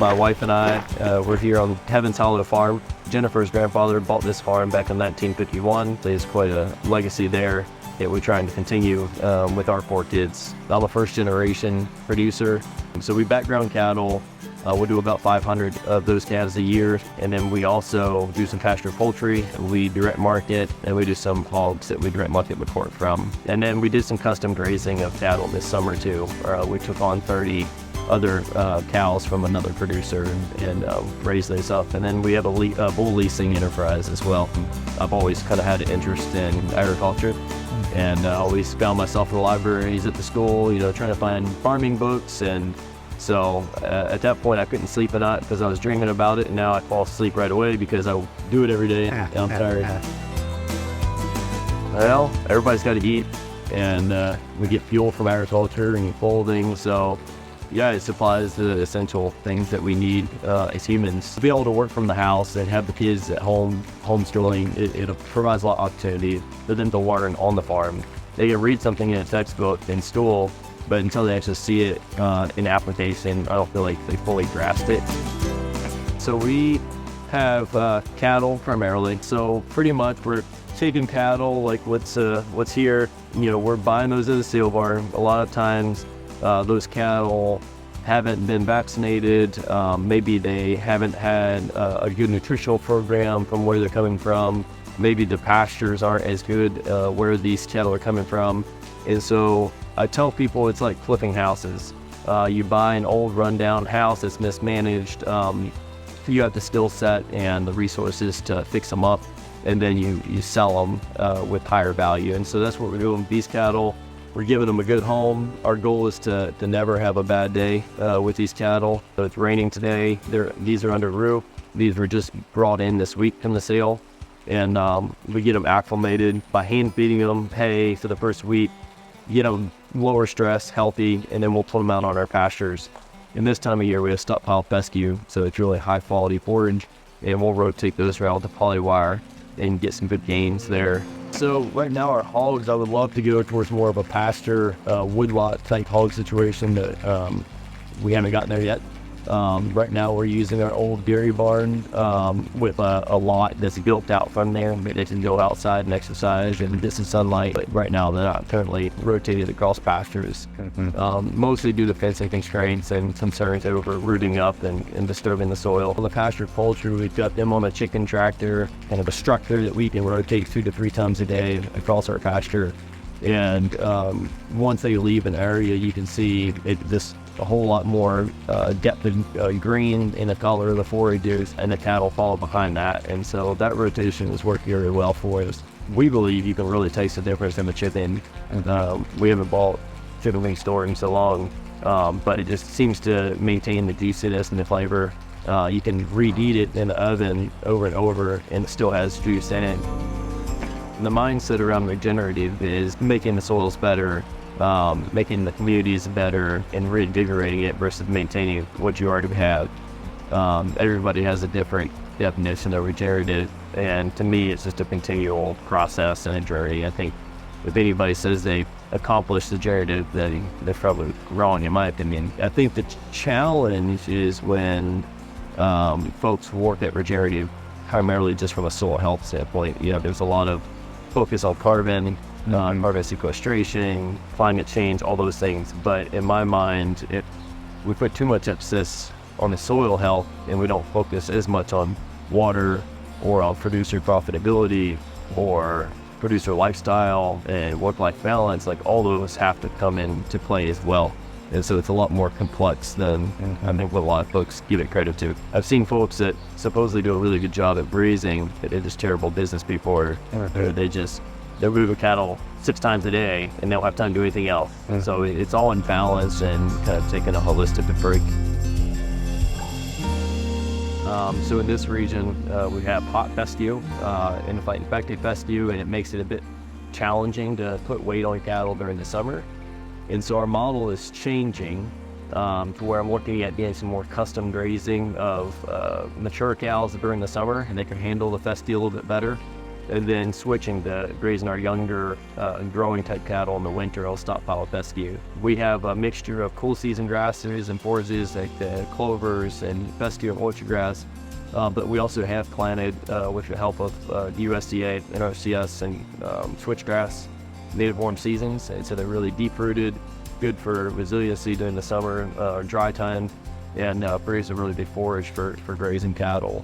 my wife and I, we're here on Heaven's Hollow Farm. Jennifer's grandfather bought this farm back in 1951. There's quite a legacy there that we're trying to continue with our 4 kids. I'm a first generation producer. So we background cattle. We'll do about 500 of those calves a year. And then we also do some pasture poultry. We direct market, and we do some hogs that we direct market with pork from. And then we did some custom grazing of cattle this summer too. We took on 30 other cows from another producer and raised those up. And then we have a bull leasing enterprise as well. I've always kind of had an interest in agriculture, and I always found myself in the libraries at the school, trying to find farming books. And so at that point I couldn't sleep at night because I was dreaming about it, and now I fall asleep right away because I do it every day. I'm tired. Well, everybody's got to eat, and we get fuel from agriculture and clothing, so yeah, it supplies the essential things that we need as humans. To be able to work from the house and have the kids at home, homeschooling, it provides a lot of opportunity for them to learn on the farm. They can read something in a textbook in school, but until they actually see it in application, I don't feel like they fully grasp it. So we have cattle primarily. So pretty much we're taking cattle like what's here. We're buying those at the sale barn. A lot of times those cattle haven't been vaccinated. Maybe they haven't had a good nutritional program from where they're coming from. Maybe the pastures aren't as good where these cattle are coming from. And so I tell people it's like flipping houses. You buy an old rundown house that's mismanaged. You have the skill set and the resources to fix them up, and then you sell them with higher value. And so that's what we're doing with these cattle. We're giving them a good home. Our goal is to never have a bad day with these cattle. So it's raining today. These are under roof. These were just brought in this week from the sale. And we get them acclimated by hand feeding them hay for the first week, get them lower stress, healthy, and then we'll put them out on our pastures. And this time of year we have stockpile fescue, so it's really high quality forage, and we'll rotate those around to polywire and get some good gains there. So right now our hogs, I would love to go towards more of a pasture, woodlot type hog situation that we haven't gotten there yet. Right now we're using our old dairy barn with a lot that's built out from there. They can go outside and exercise and get some sunlight. But right now they're not currently rotated across pastures, mostly due to fencing constraints and concerns over rooting up and disturbing the soil. On the pasture poultry, we've got them on a chicken tractor, kind of a structure that we can rotate 2 to 3 times a day across our pasture. And once they leave an area, you can see a whole lot more depth of green in the color of the forages, and the cattle follow behind that. And so that rotation is working very well for us. We believe you can really taste the difference in the chicken. We haven't bought chicken wing store in so long, but it just seems to maintain the juiciness and the flavor. You can reheat it in the oven over and over, and it still has juice in it. The mindset around regenerative is making the soils better, making the communities better, and reinvigorating it versus maintaining what you already have. Everybody has a different definition of regenerative, and to me it's just a continual process and a journey. I think if anybody says they accomplished the regenerative, then they're probably wrong in my opinion. I think the challenge is when folks work at regenerative primarily just from a soil health standpoint. There's a lot of focus on carbon, carbon sequestration, climate change, all those things. But in my mind, if we put too much emphasis on the soil health and we don't focus as much on water or on producer profitability or producer lifestyle and work-life balance, like all those have to come into play as well. And so it's a lot more complex than I think what a lot of folks give it credit to. I've seen folks that supposedly do a really good job at grazing that are just terrible business people, or they're moving cattle 6 times a day and they don't have time to do anything else. So it's all in balance and kind of taking a holistic approach. So in this region, we have hot fescue, infected fescue, and it makes it a bit challenging to put weight on cattle during the summer. And so our model is changing to where I'm looking at getting some more custom grazing of mature cows during the summer, and they can handle the fescue a little bit better. and then switching to grazing our younger growing type cattle in the winter. I'll stockpile with fescue. We have a mixture of cool season grasses and forages like the clovers and fescue and orchard grass, but we also have planted with the help of USDA, NRCS, and switchgrass native warm seasons, and so they're really deep rooted, good for resiliency during the summer or dry time, and produce a really big forage for grazing cattle.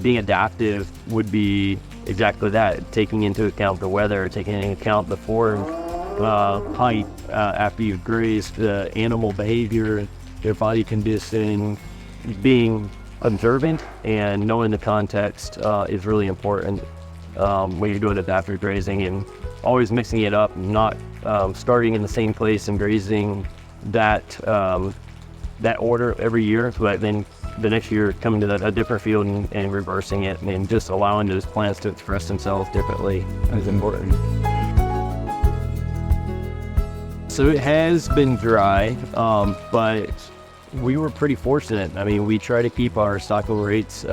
Being adaptive would be exactly that, taking into account the weather, taking into account the forage height after you've grazed, the animal behavior, their body condition, being observant and knowing the context is really important when you're doing adaptive grazing, and always mixing it up, not starting in the same place and grazing that order every year, but then the next year coming to a different field and reversing it, and just allowing those plants to express themselves differently is important. So it has been dry, but we were pretty fortunate. I mean, we try to keep our stocking rates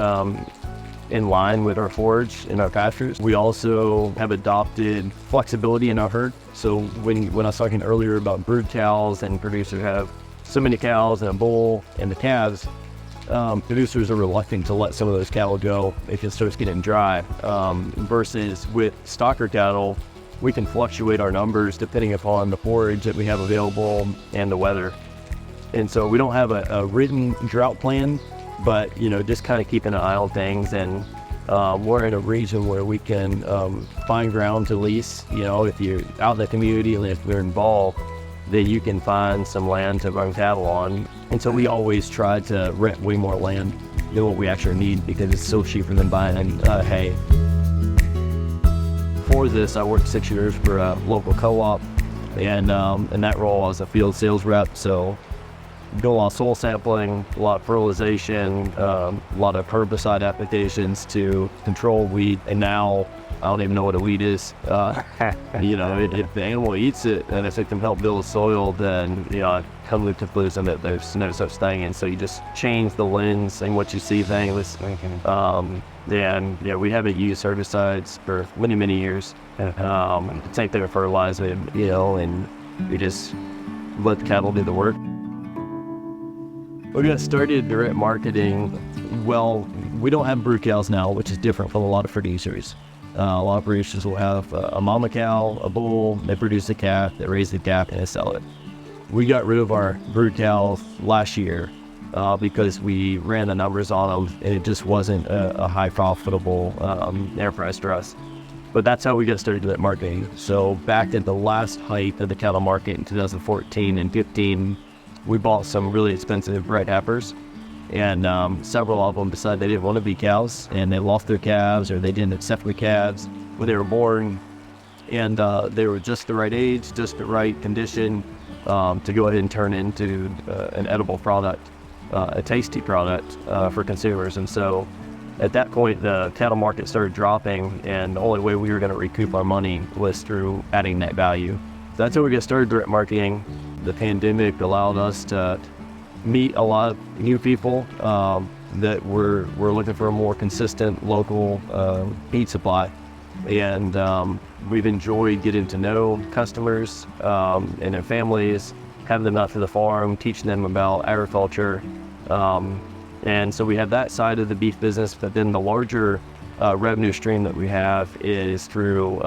in line with our forage in our pastures. We also have adopted flexibility in our herd. So when I was talking earlier about brood cows and producers have so many cows and a bull and the calves, producers are reluctant to let some of those cattle go if it starts getting dry. Versus with stocker cattle, we can fluctuate our numbers depending upon the forage that we have available and the weather. And so we don't have a written drought plan, but just kind of keeping an eye on things, and we're in a region where we can find ground to lease. If you're out in the community and if we're involved, then you can find some land to run cattle on. And so we always try to rent way more land than what we actually need, because it's so cheaper than buying hay. Before this, I worked 6 years for a local co-op, and in that role I was a field sales rep. So do a lot of soil sampling, a lot of fertilization, a lot of herbicide applications to control weed. And now I don't even know what a weed is. If the animal eats it and if it can help build soil, then I come to the conclusion that there's no such thing. And so you just change the lens and what you see things. And we haven't used herbicides for many years. Same thing with fertilizer, and we just let the cattle do the work. We got started direct marketing. Well, we don't have brood cows now, which is different from a lot of producers. A lot of producers will have a mama cow, a bull, they produce a calf, they raise the calf, and they sell it. We got rid of our brood cows last year because we ran the numbers on them, and it just wasn't a high profitable enterprise for us. But that's how we got started direct marketing. So back at the last height of the cattle market in 2014 and 15, we bought some really expensive bred heifers, and several of them decided they didn't want to be cows, and they lost their calves, or they didn't accept the calves when they were born, and they were just the right age, just the right condition to go ahead and turn into an edible product, a tasty product for consumers. And so at that point, the cattle market started dropping, and the only way we were going to recoup our money was through adding that value. So that's how we got started direct marketing. The pandemic allowed us to meet a lot of new people that were looking for a more consistent local feed supply, and we've enjoyed getting to know customers and their families, having them out to the farm, teaching them about agriculture, and so we have that side of the beef business. But then the larger revenue stream that we have is through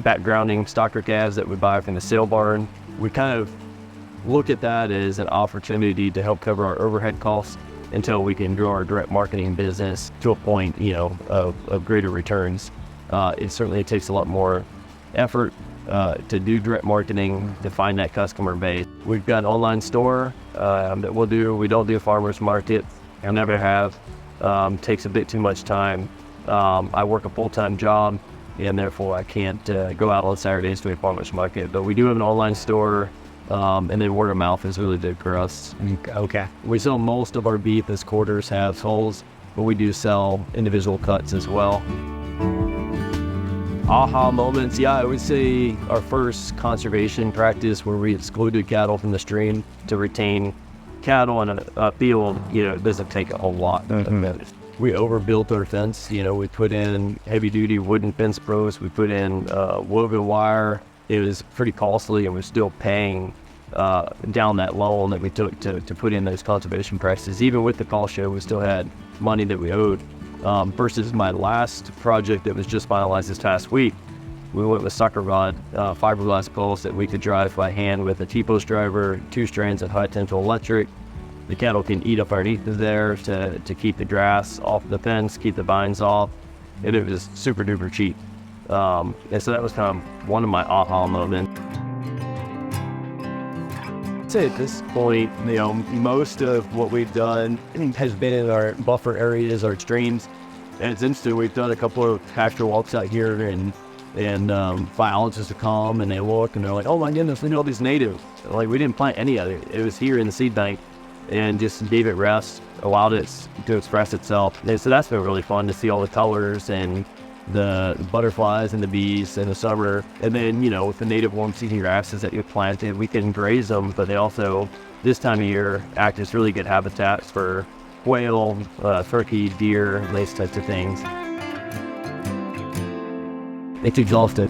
backgrounding stocker calves that we buy from the sale barn. We kind of look at that as an opportunity to help cover our overhead costs until we can grow our direct marketing business to a point, of greater returns. It takes a lot more effort to do direct marketing, to find that customer base. We've got an online store that we'll do. We don't do a farmer's market. I never have. Takes a bit too much time. I work a full-time job, and therefore I can't go out on Saturdays to a farmer's market. But we do have an online store, and then word of mouth is really big for us. Okay. We sell most of our beef as quarters, halves, wholes, but we do sell individual cuts as well. Aha moments, I would say our first conservation practice where we excluded cattle from the stream to retain cattle in a field, it doesn't take a whole lot. we overbuilt our fence. You know, we put in heavy duty wooden fence posts. We put in woven wire. It was pretty costly, and we're still paying down that loan that we took to put in those conservation prices. Even with the call show, we still had money that we owed. Versus my last project that was just finalized this past week, we went with sucker rod fiberglass poles that we could drive by hand with a T-post driver, 2 strands of high potential electric. The cattle can eat up underneath there to keep the grass off the fence, keep the vines off, and it was super duper cheap. And so that was kind of one of my aha moments. I'd say at this point, you know, most of what we've done has been in our buffer areas, our streams. And it's interesting, we've done a couple of pasture walks out here, and biologists will come and they look and they're like, oh my goodness, look at all these natives. Like, we didn't plant any of it. It was here in the seed bank, and just gave it rest, allowed it to express itself. And so that's been really fun to see all the colors and the butterflies and the bees in the summer. And then, you know, with the native warm seeding grasses that you've planted, we can graze them, but they also, this time of year, act as really good habitats for quail, turkey, deer, those types of things. It's exhausting.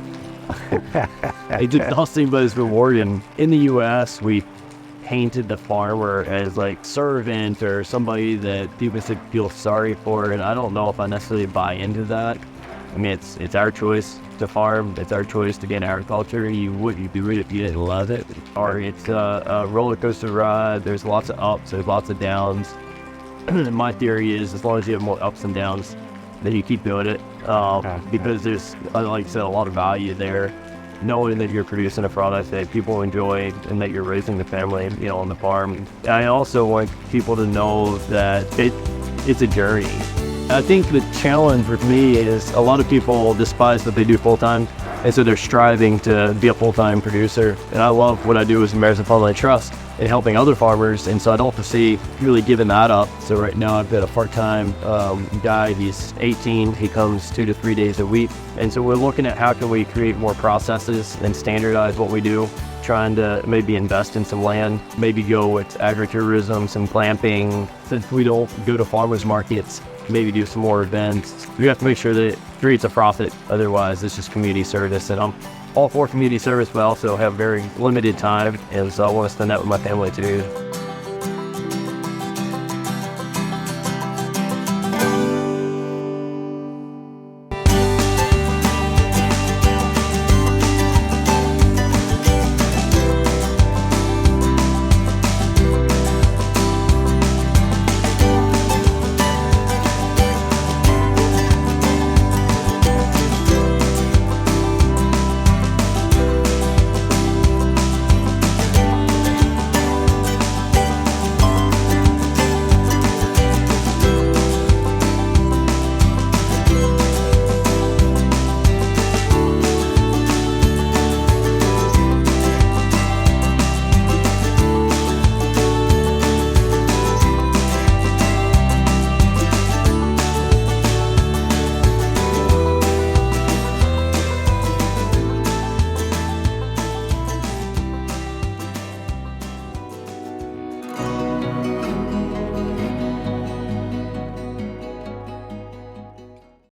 It's exhausting, but it's rewarding. In the U.S., we painted the farmer as like servant or somebody that people should feel sorry for, and I don't know if I necessarily buy into that. I mean, it's our choice to farm. It's our choice to get agriculture. You'd be rude if you didn't love it. Or it's a roller coaster ride. There's lots of ups. There's lots of downs. My theory is, as long as you have more ups and downs, then you keep doing it. Because there's, like I said, a lot of value there. Knowing that you're producing a product that people enjoy and that you're raising the family, you know, on the farm. I also want people to know that it's a journey. I think the challenge with me is a lot of people despise what they do full-time, and so they're striving to be a full-time producer. And I love what I do as American Farmland Trust and helping other farmers, and so I don't foresee really giving that up. So right now I've got a part-time guy. He's 18. He comes 2 to 3 days a week, and so we're looking at how can we create more processes and standardize what we do, trying to maybe invest in some land, maybe go with agritourism, some glamping. Since we don't go to farmers markets, maybe do some more events. We have to make sure that it creates a profit. Otherwise, it's just community service. And I'm all for community service, but I also have very limited time, and so I want to spend that with my family too.